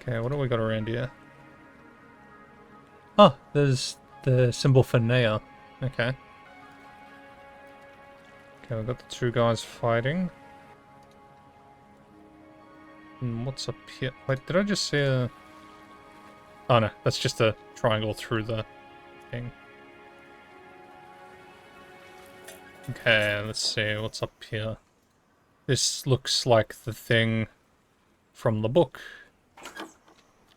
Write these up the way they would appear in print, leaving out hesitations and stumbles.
Okay, what do we got around here? Oh, there's the symbol for Neyyah. Okay. Okay, we've got the two guys fighting. And what's up here? Wait, did I just see a... Oh no, that's just a triangle through the thing. Okay, let's see what's up here. This looks like the thing from the book.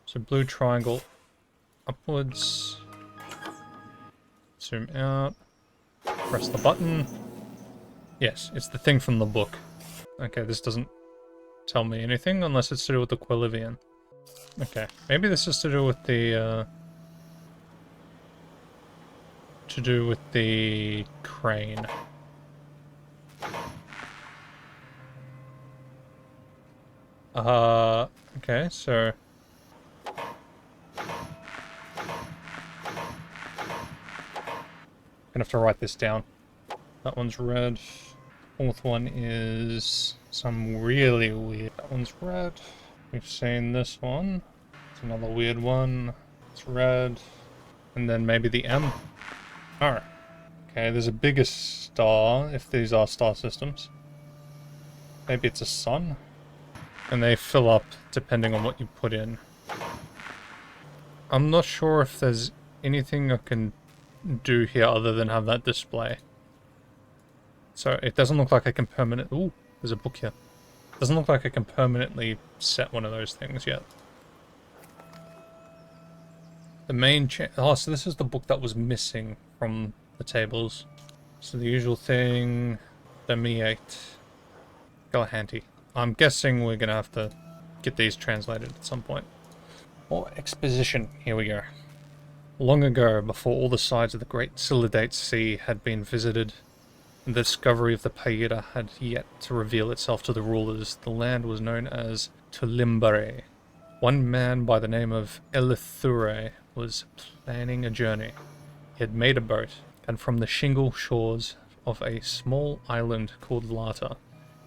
So blue triangle upwards. Zoom out. Press the button. Yes, it's the thing from the book. Okay, this doesn't tell me anything unless it's to do with the Quilivian. Okay, maybe this is to do with the crane. Okay, so gonna have to write this down. That one's red. Fourth one is some really weird. That one's red. We've seen this one. It's another weird one. It's red. And then maybe the M. Alright. Okay, there's a bigger star, if these are star systems. Maybe it's a sun. And they fill up depending on what you put in. I'm not sure if there's anything I can do here other than have that display. So it doesn't look like I can Ooh, there's a book here. Doesn't look like I can permanently set one of those things yet. The main oh, so this is the book that was missing from the tables. So the usual thing, the Me-8, Galahanty. I'm guessing we're gonna have to get these translated at some point. More exposition, here we go. Long ago, before all the sides of the Great Silidate Sea had been visited, and the discovery of the Paira had yet to reveal itself to the rulers, the land was known as Tulimbare. One man by the name of Elithure was planning a journey. He had made a boat, and from the shingle shores of a small island called Lata,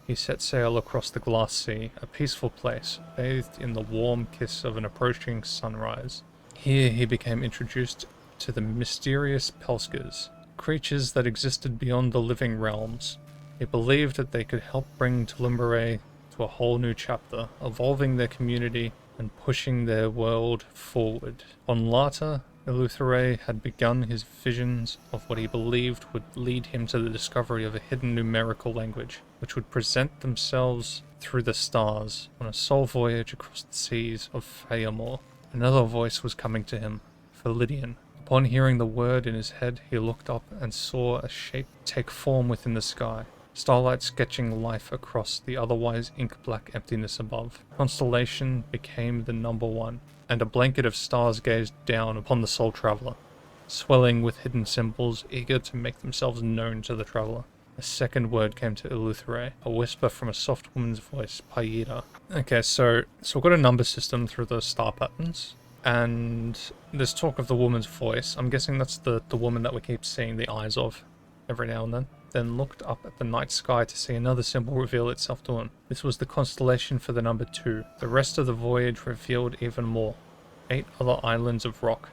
he set sail across the glass sea, a peaceful place, bathed in the warm kiss of an approaching sunrise. Here he became introduced to the mysterious Pelskas, creatures that existed beyond the living realms. He believed that they could help bring Tulimbare to a whole new chapter, evolving their community and pushing their world forward. On Lata, Eleuthère had begun his visions of what he believed would lead him to the discovery of a hidden numerical language, which would present themselves through the stars on a soul voyage across the seas of Feyamore. Another voice was coming to him, Philidian. Upon hearing the word in his head, he looked up and saw a shape take form within the sky, starlight sketching life across the otherwise ink-black emptiness above. Constellation became the number one, and a blanket of stars gazed down upon the soul traveler, swelling with hidden symbols, eager to make themselves known to the traveler. A second word came to Eleuthère, a whisper from a soft woman's voice, Paira. Okay, so we've got a number system through the star patterns, and there's talk of the woman's voice. I'm guessing that's the woman that we keep seeing the eyes of every now and then looked up at the night sky to see another symbol reveal itself to him. This was the constellation for the number 2. The rest of the voyage revealed even more. 8 other islands of rock,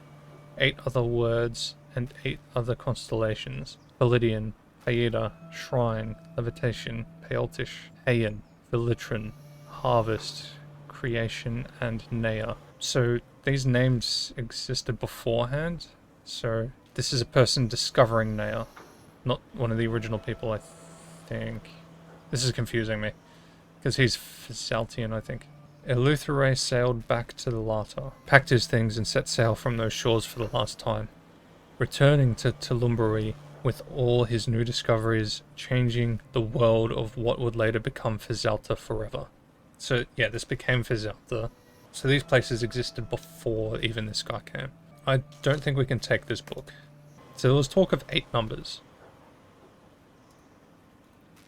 8 other words, and 8 other constellations. Validian, Aida, Shrine, Levitation, Pealtish, Hayan, Vilitran, Harvest, Creation, and Neyyah. So these names existed beforehand, so this is a person discovering Neyyah. Not one of the original people, I think. This is confusing me, because he's Fizaltian, I think. Eleuthère sailed back to the Lata, packed his things and set sail from those shores for the last time, returning to Tulimbare with all his new discoveries, changing the world of what would later become Fizalta forever. So yeah, this became Fizalta. So these places existed before even this guy came. I don't think we can take this book. So there was talk of 8 numbers.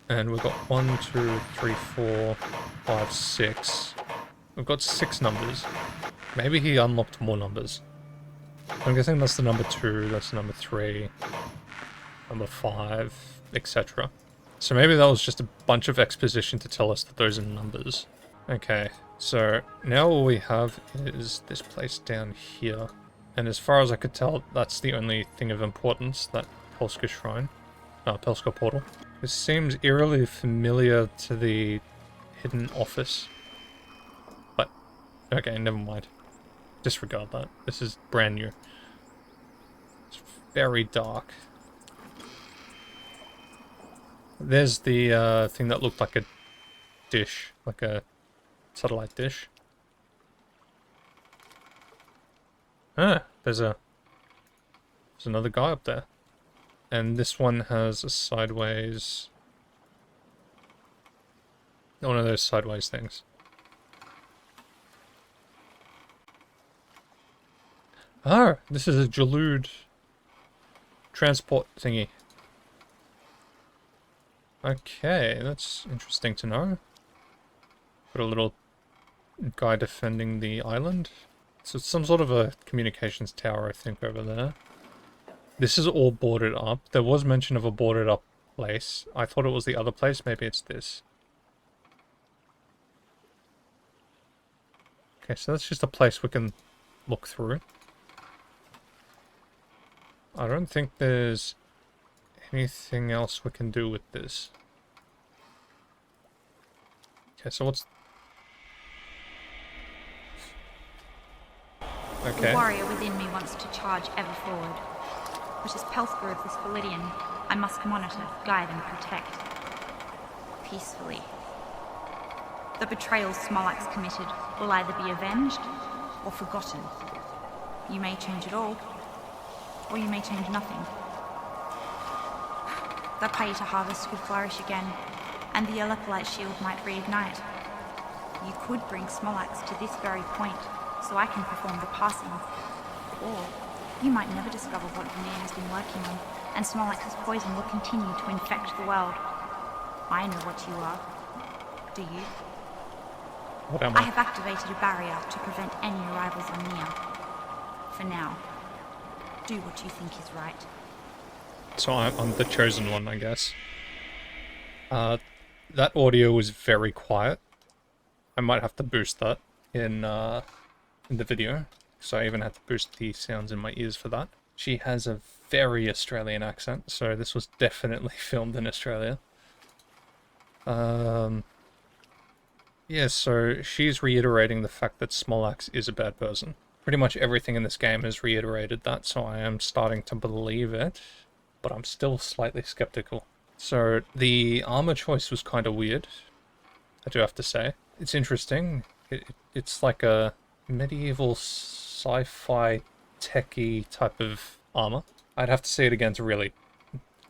And we've got 1, 2, 3, 4, 5, 6. We've got 6 numbers. Maybe he unlocked more numbers. I'm guessing that's the number 2, that's the number 3, number 5, etc. So maybe that was just a bunch of exposition to tell us that those are numbers. Okay, So now all we have is this place down here. And as far as I could tell, that's the only thing of importance, that Pelska shrine. Pelska portal. This seems eerily familiar to the hidden office. But, okay, never mind. Disregard that. This is brand new. It's very dark. There's the thing that looked like a dish, like a satellite dish. Ah, there's another guy up there. And this one has a sideways... one of those sideways things. Ah, this is a jalood transport thingy. Okay, that's interesting to know. Got a little guy defending the island. So it's some sort of a communications tower, I think, over there. This is all boarded up. There was mention of a boarded up place. I thought it was the other place. Maybe it's this. Okay, so that's just a place we can look through. I don't think there's anything else we can do with this. Okay, so what's... okay. The warrior within me wants to charge ever forward. But as Pelska of this Validian, I must monitor, guide, and protect. Peacefully. The betrayals Smolax committed will either be avenged or forgotten. You may change it all, or you may change nothing. The Paita harvest could flourish again, and the Elephalite shield might reignite. You could bring Smolax to this very point, so I can perform the passing. Or you might never discover what Neyyah has been working on, and Smolax's poison will continue to infect the world. I know what you are. Do you? What am I? I have activated a barrier to prevent any arrivals on Neyyah. For now. Do what you think is right. So I'm the chosen one, I guess. That audio was very quiet. I might have to boost that in the video, so I even had to boost the sounds in my ears for that. She has a very Australian accent, so this was definitely filmed in Australia. Yeah, so she's reiterating the fact that Smolax is a bad person. Pretty much everything in this game has reiterated that, so I am starting to believe it, but I'm still slightly skeptical. So the armor choice was kind of weird, I do have to say. It's interesting. It's like a medieval sci-fi techie type of armor. I'd have to see it again to really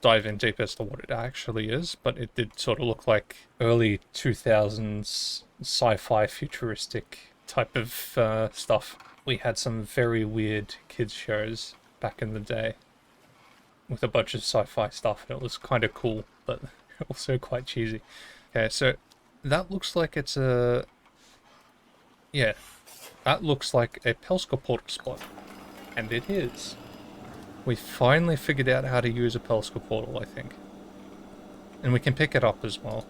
dive in deep as to what it actually is, but it did sort of look like early 2000s sci-fi futuristic type of stuff. We had some very weird kids shows back in the day with a bunch of sci-fi stuff, and it was kind of cool, but also quite cheesy. Okay, so that looks like it's a... yeah, that looks like a Pelska portal spot, and it is. We finally figured out how to use a Pelska portal, I think. And we can pick it up as well.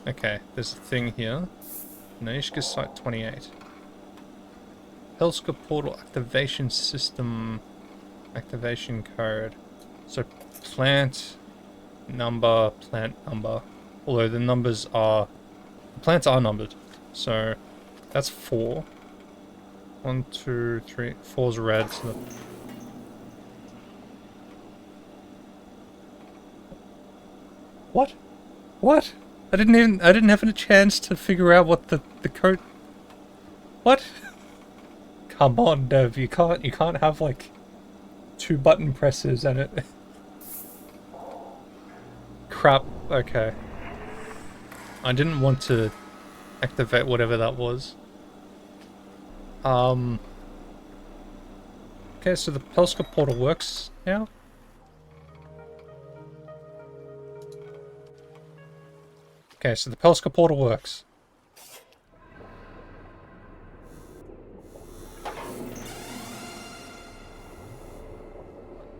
Okay, there's a thing here. Neyyah Site 28. Pelska portal activation system. Activation code. So plant number. Although the numbers are... the plants are numbered. So that's 4. 1, 2, 3, 4's red. So what? What? I didn't have a chance to figure out what the code... what? Come on, Dev, you can't have like 2 button presses and it... crap, okay. I didn't want to activate whatever that was. Okay, so the Pelska portal works now? Okay, so the Pelska portal works.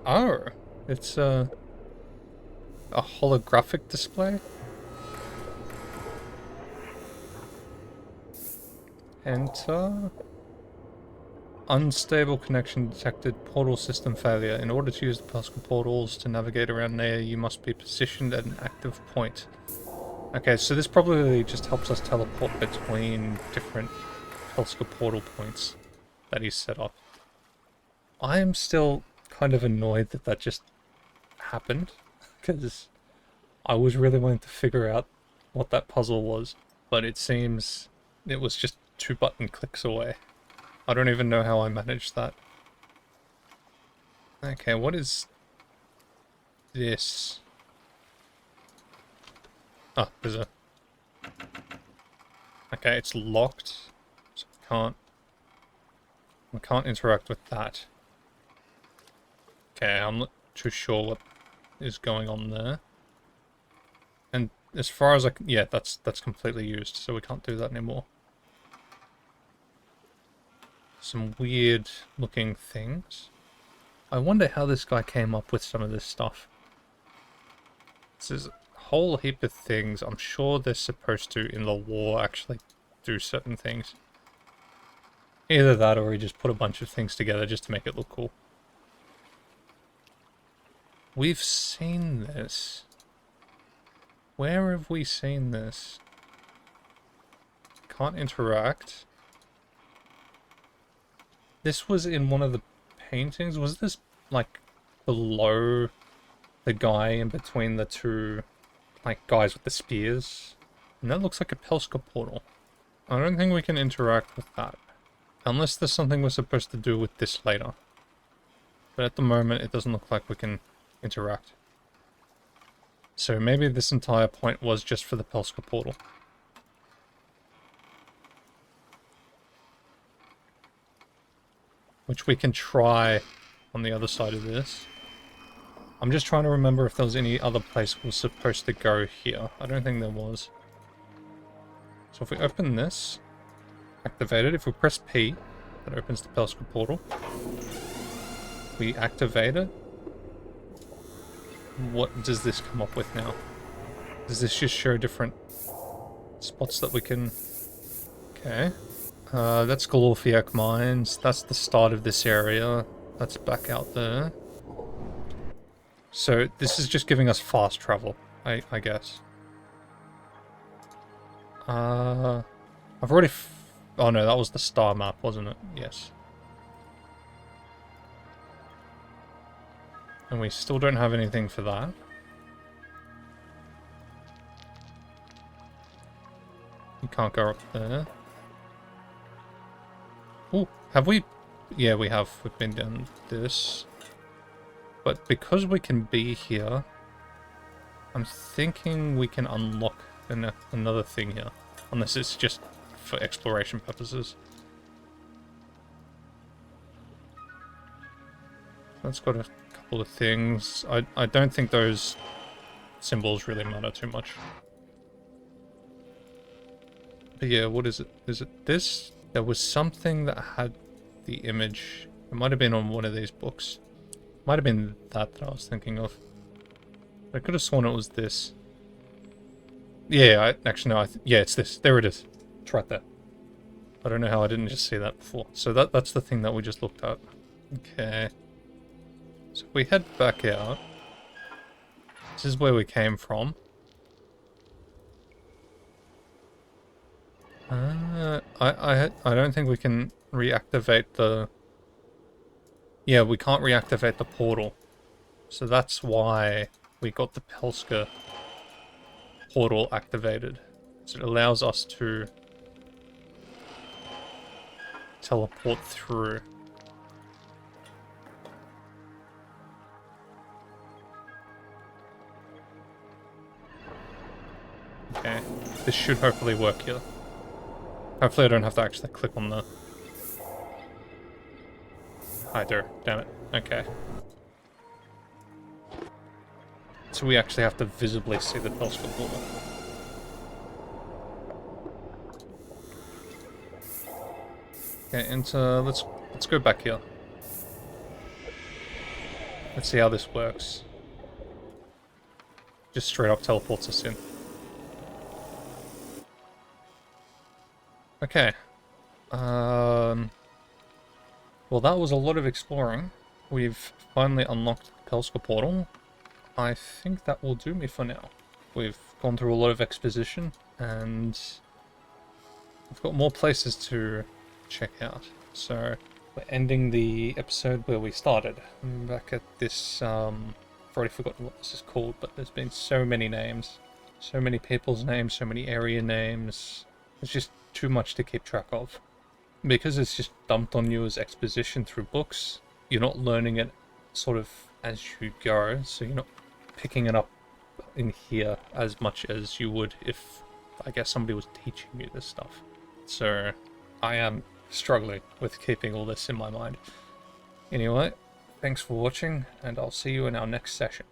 Oh, it's a holographic display? Enter. Unstable connection detected. Portal system failure. In order to use the Pelska portals to navigate around Neyyah, you must be positioned at an active point. Okay, so this probably just helps us teleport between different Pelska portal points that he's set up. I am still kind of annoyed that that just happened, because I was really wanting to figure out what that puzzle was, but it seems it was just 2 button clicks away. I don't even know how I managed that. Okay, what is this? Oh, there's a... Okay, it's locked, so we can't interact with that. Okay, I'm not too sure what is going on there. And as far as I can... Yeah, that's completely used, so we can't do that anymore. Some weird looking things. I wonder how this guy came up with some of this stuff. This is a whole heap of things. I'm sure they're supposed to, in the lore, actually do certain things. Either that or he just put a bunch of things together just to make it look cool. We've seen this. Where have we seen this? Can't interact. This was in one of the paintings. Was this, like, below the guy in between the 2, like, guys with the spears? And that looks like a Pelska portal. I don't think we can interact with that. Unless there's something we're supposed to do with this later. But at the moment, it doesn't look like we can interact. So maybe this entire point was just for the Pelska portal. Which we can try on the other side of this. I'm just trying to remember if there was any other place we were supposed to go here. I don't think there was. So if we open this, activate it. If we press P, that opens the Pelska portal. We activate it. What does this come up with now? Does this just show different spots that we can... Okay. That's Galorfiak Mines. That's the start of this area. That's back out there. So this is just giving us fast travel, I guess. I've already... Oh no, that was the star map, wasn't it? Yes. And we still don't have anything for that. You can't go up there. Oh, have we? Yeah, we have. We've been down this. But because we can be here, I'm thinking we can unlock another thing here. Unless it's just for exploration purposes. That's got a couple of things. I don't think those symbols really matter too much. But yeah, what is it? Is it this? There was something that had the image. It might have been on one of these books. Might have been that I was thinking of. I could have sworn it was this. Yeah, actually no, yeah, it's this. There it is. It's right there. I don't know how I didn't just see that before. So that's the thing that we just looked at. Okay. So if we head back out. This is where we came from. I don't think we can reactivate the... Yeah, we can't reactivate the portal. So that's why we got the Pelska portal activated. So it allows us to teleport through. Okay, this should hopefully work here. Hopefully I don't have to actually click on the... I do, damn it. Okay. So we actually have to visibly see the Pelska portal. Okay, and let's go back here. Let's see how this works. Just straight up teleports us in. Okay. Well, that was a lot of exploring. We've finally unlocked the Pelska portal. I think that will do me for now. We've gone through a lot of exposition, and I've got more places to check out. So we're ending the episode where we started. I'm back at this, I've already forgotten what this is called, but there's been so many names. So many people's names, so many area names. It's just too much to keep track of. Because it's just dumped on you as exposition through books, you're not learning it sort of as you go, so you're not picking it up in here as much as you would if, I guess, somebody was teaching you this stuff. So I am struggling with keeping all this in my mind. Anyway, thanks for watching, and I'll see you in our next session.